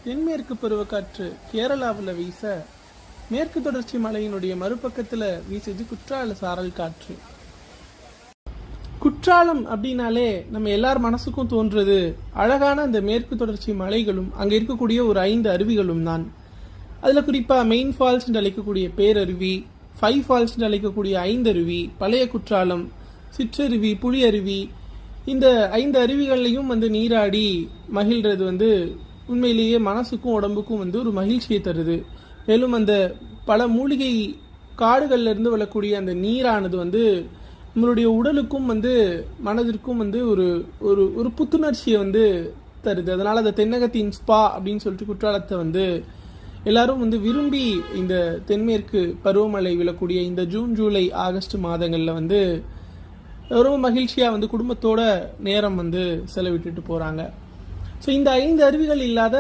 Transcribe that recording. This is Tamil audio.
தென்மேற்கு பருவக்காற்று கேரளாவில் வீச மேற்கு தொடர்ச்சி மலையினுடைய மறுபக்கத்தில் வீசுது குற்றால சாரல் காற்று. குற்றாலம் அப்படின்னாலே நம்ம எல்லார் மனசுக்கும் தோன்றது அழகான அந்த மேற்கு தொடர்ச்சி மலைகளும் அங்கே இருக்கக்கூடிய ஒரு 5 அருவிகளும் தான். அதில் குறிப்பாக மெயின் ஃபால்ஸ் என்று அழைக்கக்கூடிய பேரருவி, 5 ஃபால்ஸ் என்று அழைக்கக்கூடிய 5 அருவி, பழைய குற்றாலம், சிற்றருவி, புளி அருவி, இந்த 5 அருவிகள்லையும் நீராடி மகிழ்றது உண்மையிலேயே மனசுக்கும் உடம்புக்கும் ஒரு மகிழ்ச்சியை தருது. மேலும் அந்த பல மூலிகை காடுகள்ல இருந்து வரக்கூடிய அந்த நீரானது நம்மளுடைய உடலுக்கும் மனதிற்கும் ஒரு ஒரு ஒரு புத்துணர்ச்சியை தருது. அதனால அந்த தென்னகத்தின் ஸ்பா அப்படின்னு சொல்லிட்டு குற்றாலத்தை எல்லாரும் விரும்பி இந்த தென்மேற்கு பருவமழை விழக்கூடிய இந்த ஜூன், ஜூலை, ஆகஸ்ட் மாதங்கள்ல ரொம்ப மகிழ்ச்சியா குடும்பத்தோட நேரம் செலவிட்டுட்டு போறாங்க. ஸோ இந்த 5 அருவிகள் இல்லாத